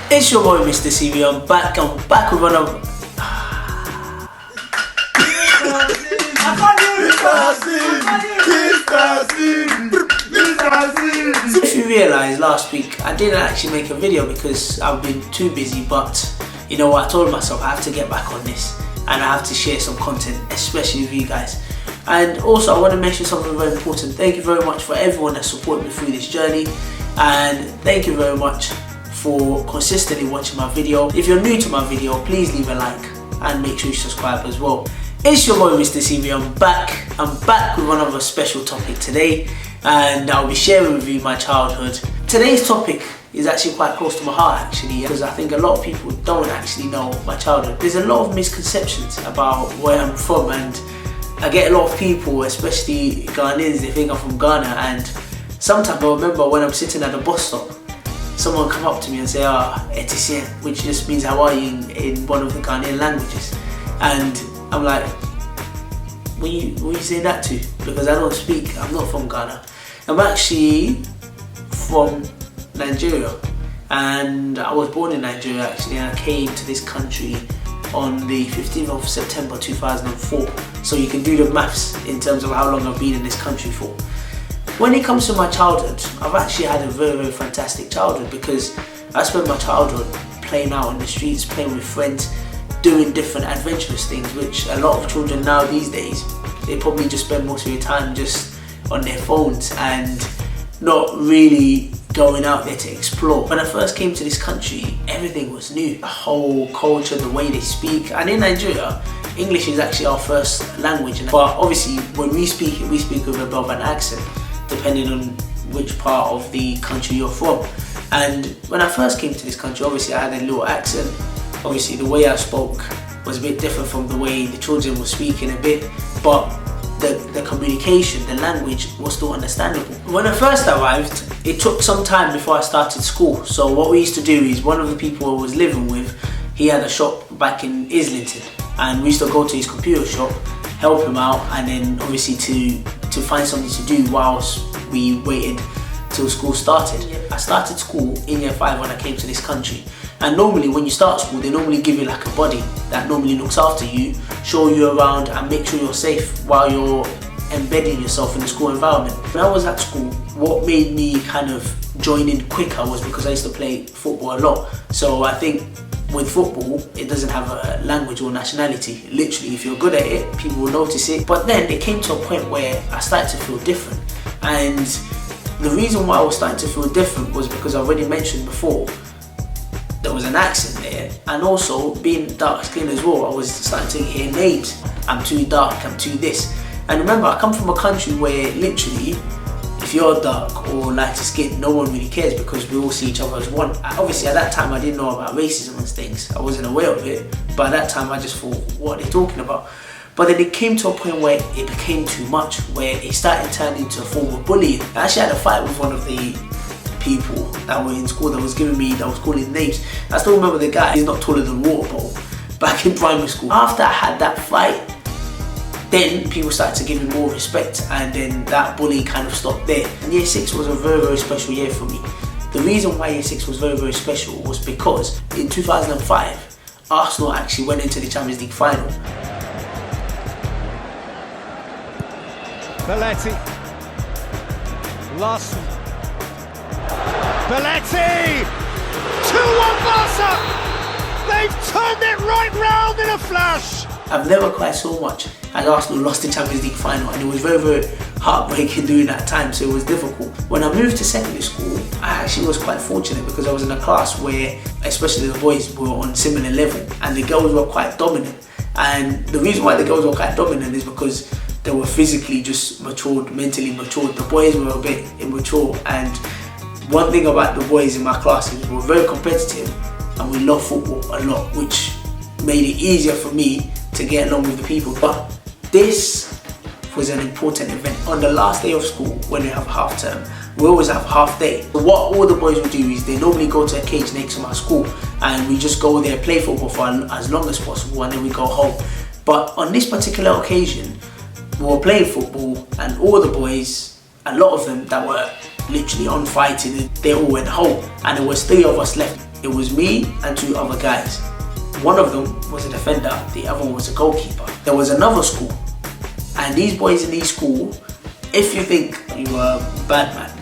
It's your boy Mr. CV. I'm back with one of... If you realise, last week I didn't actually make a video because I've been too busy, but you know what, I told myself I have to get back on this and I have to share some content, especially with you guys. And also I want to mention something very important. Thank you very much for everyone that supported me through this journey, and thank you very much for consistently watching my video. If you're new to my video, please leave a like and make sure you subscribe as well. It's your boy Mr. CV. I'm back with another special topic today, and I'll be sharing with you my childhood. Today's topic is actually quite close to my heart actually, because I think a lot of people don't actually know my childhood. There's a lot of misconceptions about where I'm from, and I get a lot of people, especially Ghanaians, they think I'm from Ghana, and sometimes I remember when I'm sitting at the bus stop, someone come up to me and say, Etisien, which just means how are you in one of the Ghanaian languages. And I'm like, what are you saying that to? Because I don't speak, I'm not from Ghana. I'm actually from Nigeria, and I was born in Nigeria actually, and I came to this country on the 15th of September 2004. So you can do the maths in terms of how long I've been in this country for. When it comes to my childhood, I've actually had a very, very fantastic childhood, because I spent my childhood playing out on the streets, playing with friends, doing different adventurous things, which a lot of children now these days, they probably just spend most of their time just on their phones and not really going out there to explore. When I first came to this country, everything was new. The whole culture, the way they speak, and in Nigeria, English is actually our first language. But obviously, when we speak it, we speak with a bit of an accent, depending on which part of the country you're from. And when I first came to this country, obviously I had a little accent. Obviously the way I spoke was a bit different from the way the children were speaking a bit, but the communication, the language was still understandable. When I first arrived, it took some time before I started school. So what we used to do is, one of the people I was living with, he had a shop back in Islington, and we used to go to his computer shop, help him out, and then obviously to find something to do whilst we waited till school started. I started school in year 5 when I came to this country, and normally when you start school, they normally give you like a buddy that normally looks after you, show you around and make sure you're safe while you're embedding yourself in the school environment. When I was at school, what made me kind of join in quicker was because I used to play football a lot. So I think with football, it doesn't have a language or nationality. Literally, if you're good at it, people will notice it. But then it came to a point where I started to feel different. And the reason why I was starting to feel different was because I already mentioned before, there was an accent there. And also, being dark skinned as well, I was starting to hear names. I'm too dark, I'm too this. And remember, I come from a country where literally, if you're dark or lighter skin, no one really cares, because we all see each other as one. Obviously at that time I didn't know about racism and things, I wasn't aware of it, but at that time I just thought, what are they talking about? But then it came to a point where it became too much, where it started turning into a form of bullying. I actually had a fight with one of the people that were in school that was calling names. I still remember the guy, he's not taller than water bottle, back in primary school. After I had that fight, then people started to give me more respect, and then that bullying kind of stopped there. And year 6 was a very, very special year for me. The reason why year 6 was very, very special was because in 2005, Arsenal actually went into the Champions League final. Belletti, Larson, Belletti, 2-1 Barca! They've turned it right round in a flash! I've never cried so much as Arsenal lost the Champions League final, and it was very, very heartbreaking during that time, so it was difficult. When I moved to secondary school, I actually was quite fortunate because I was in a class where, especially the boys were on similar level, and the girls were quite dominant. And the reason why the girls were quite dominant is because they were physically just matured, mentally matured. The boys were a bit immature, and one thing about the boys in my class is we were very competitive and we love football a lot, which made it easier for me to get along with the people. But this was an important event. On the last day of school, when we have half term, we always have half day. So what all the boys would do is they normally go to a cage next to my school, and we just go there, play football for as long as possible, and then we go home. But on this particular occasion, we were playing football, and all the boys, a lot of them that were literally on fighting, they all went home, and there was 3 of us left. it was me and 2 other guys. One of them was a defender, the other one was a goalkeeper. There was another school, and these boys in these school, if you think you were a bad man,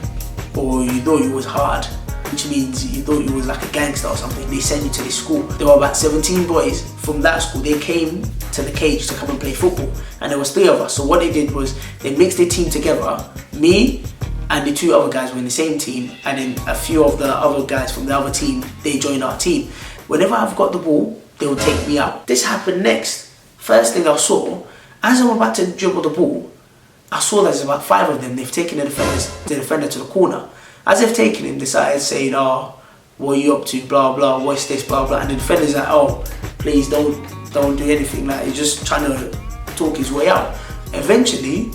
or you thought you was hard, which means you thought you was like a gangster or something, they sent you to this school. There were about 17 boys from that school. They came to the cage to come and play football, and there was 3 of us. So what they did was they mixed their team together. Me and the 2 other guys were in the same team, and then a few of the other guys from the other team, they joined our team. Whenever I've got the ball, they will take me out. This happened next. First thing I saw, as I'm about to dribble the ball, I saw there's about 5 of them. They've taken the defender to the corner. As they've taken him, they started saying, "Oh, what are you up to? Blah blah. What's this? Blah blah." And the defender's like, "Oh, please don't do anything." Like, he's just trying to talk his way out. Eventually,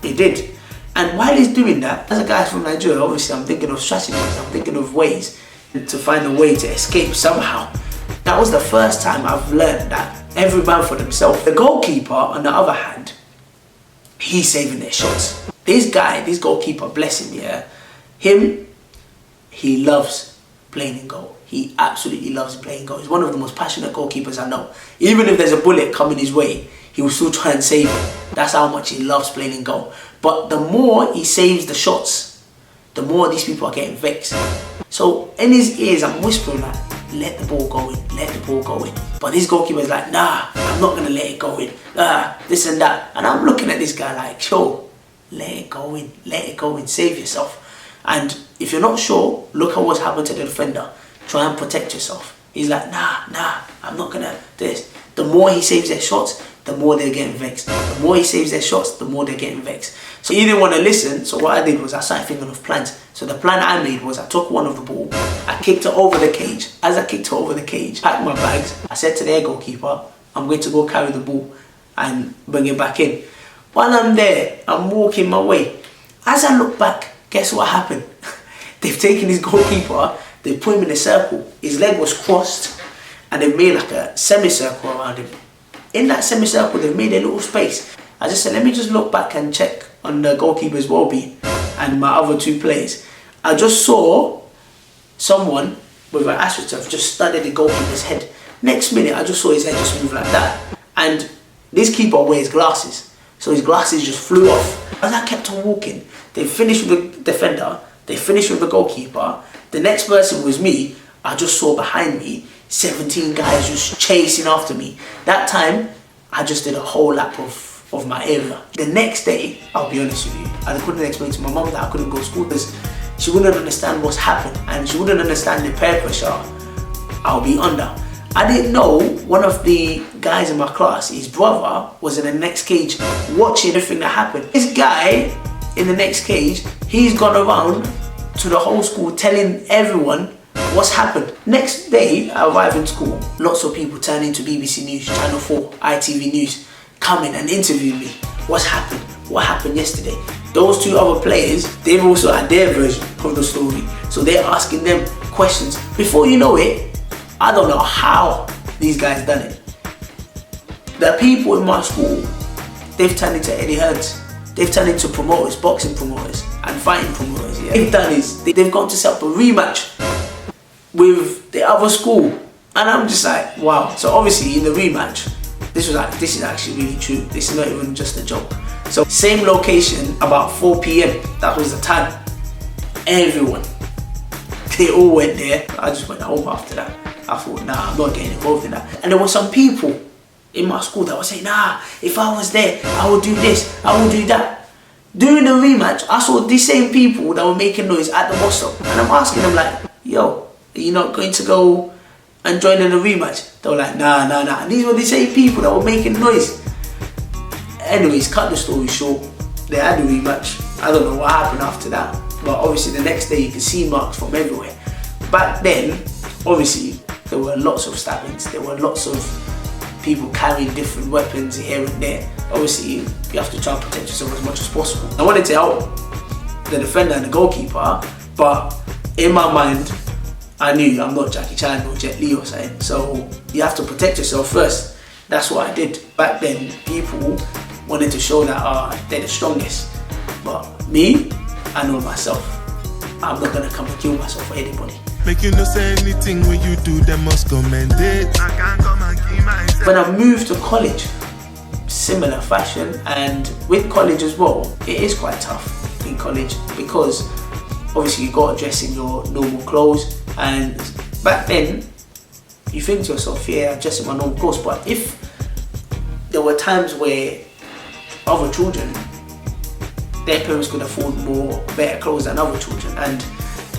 he did. And while he's doing that, as a guy from Nigeria, obviously I'm thinking of strategies. I'm thinking of ways to find a way to escape somehow. That was the first time I've learned that every man for themselves. The goalkeeper, on the other hand, he's saving their shots. This guy, this goalkeeper, bless him, yeah. He loves playing in goal. He absolutely loves playing in goal. He's one of the most passionate goalkeepers I know. Even if there's a bullet coming his way, he will still try and save it. That's how much he loves playing in goal. But the more he saves the shots, the more these people are getting vexed. So in his ears, I'm whispering like, "Let the ball go in, let the ball go in." But this goalkeeper is like, "Nah, I'm not gonna let it go in. This and that." And I'm looking at this guy like, "Yo, let it go in, save yourself." And if you're not sure, look at what's happened to the defender. Try and protect yourself. He's like, nah, I'm not gonna do this. The more he saves their shots, the more they're getting vexed. The more he saves their shots, the more they're getting vexed. So he didn't want to listen, so what I did was I started thinking of plans. So the plan I made was I took one of the ball, I kicked it over the cage. As I kicked it over the cage, packed my bags, I said to their goalkeeper, "I'm going to go carry the ball and bring it back in." While I'm there, I'm walking my way. As I look back, guess what happened? They've taken his goalkeeper, they put him in a circle. His leg was crossed, and they've made like a semicircle around him. In that semicircle, they've made a little space. I just said, let me just look back and check on the goalkeeper's well-being and my other 2 players. I just saw someone with an astroturf just studied the goalkeeper's head. Next minute, I just saw his head just move like that. And this keeper wears glasses, so his glasses just flew off. As I kept on walking, they finished with the defender, they finished with the goalkeeper. The next person was me. I just saw behind me 17 guys just chasing after me. That time, I just did a whole lap of my area. The next day, I'll be honest with you, I couldn't explain to my mum that I couldn't go to school because she wouldn't understand what's happened, and she wouldn't understand the peer pressure I'll be under. I didn't know one of the guys in my class, his brother, was in the next cage watching everything that happened. This guy in the next cage, he's gone around to the whole school telling everyone what's happened. Next day, I arrive in school, lots of people turn into BBC News, Channel 4, ITV News, come in and interview me. What's happened? What happened yesterday? Those 2 other players, they've also had their version of the story. So they're asking them questions. Before you know it, I don't know how these guys done it. The people in my school, they've turned into Eddie Hearns. They've turned into promoters, boxing promoters and fighting promoters. Yeah. What they've done is they've gone to set up a rematch with the other school, and I'm just like, wow. So obviously in the rematch, this is actually really true. This is not even just a joke. So same location, about 4 p.m. That was the time. Everyone, they all went there. I just went home after that. I thought, nah, I'm not getting involved in that. And there were some people in my school that were saying, nah, if I was there, I would do this, I would do that. During the rematch, I saw these same people that were making noise at the bus stop, and I'm asking them like, "Yo, are you not going to go and join in the rematch?" They were like, nah. And these were the same people that were making noise. Anyways, cut the story short, they had the rematch. I don't know what happened after that, but obviously the next day you can see marks from everywhere. Back then, obviously, there were lots of stabbings, there were lots of people carrying different weapons here and there. Obviously, you have to try and protect yourself as much as possible. I wanted to help the defender and the goalkeeper, but in my mind, I knew I'm not Jackie Chan or Jet Li or something, so you have to protect yourself first. That's what I did. Back then, people wanted to show that they're the strongest, but me, I know myself. I'm not gonna come and kill myself for anybody. Make you no say anything when you do, they must commend it. I can't come and keep myself. When I moved to college, similar fashion, and with college as well, it is quite tough in college because obviously you got to dress in your normal clothes, and back then you think to yourself, yeah, I dress in my normal clothes, but if there were times where other children, their parents could afford better clothes than other children, and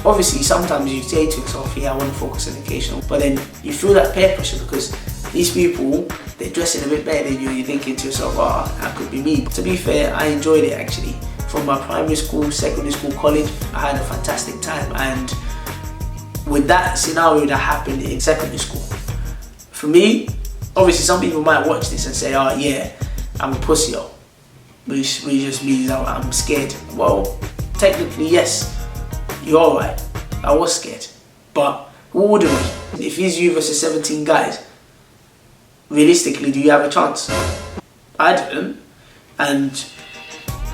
obviously sometimes you say to yourself, yeah, I want to focus on education, but then you feel that peer pressure because these people, they're dressing a bit better than you, and you're thinking to yourself, oh, that could be me. To be fair, I enjoyed it actually. From my primary school, secondary school, college, I had a fantastic time, and with that scenario that happened in secondary school, for me, obviously some people might watch this and say, oh yeah, I'm a pussy, which just means I'm scared. Well, technically yes, you're alright, I was scared, but who wouldn't be? If it's you versus 17 guys, realistically, do you have a chance? I didn't, and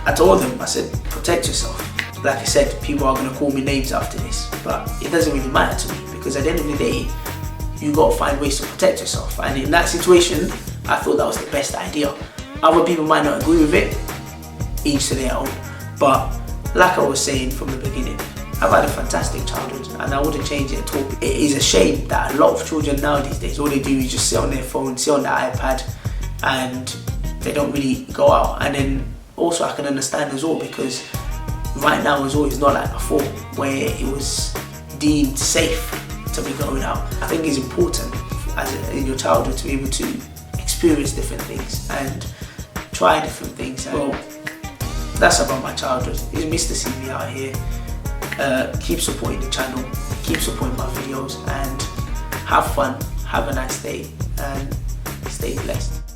I told them, I said, protect yourself. Like I said, people are going to call me names after this, but it doesn't really matter to me because at the end of the day, you got to find ways to protect yourself. And in that situation, I thought that was the best idea. Other people might not agree with it, each to their own. But like I was saying from the beginning, I've had a fantastic childhood and I wouldn't change it at all. It is a shame that a lot of children nowadays, all they do is just sit on their phone, sit on their iPad, and they don't really go out. And then also I can understand as well because right now as well, it's not like before where it was deemed safe to be going out. I think it's important in your childhood to be able to experience different things and try different things. And well, that's about my childhood. It's Mr. CV out here. Keep supporting the channel, keep supporting my videos, and have fun, have a nice day, and stay blessed.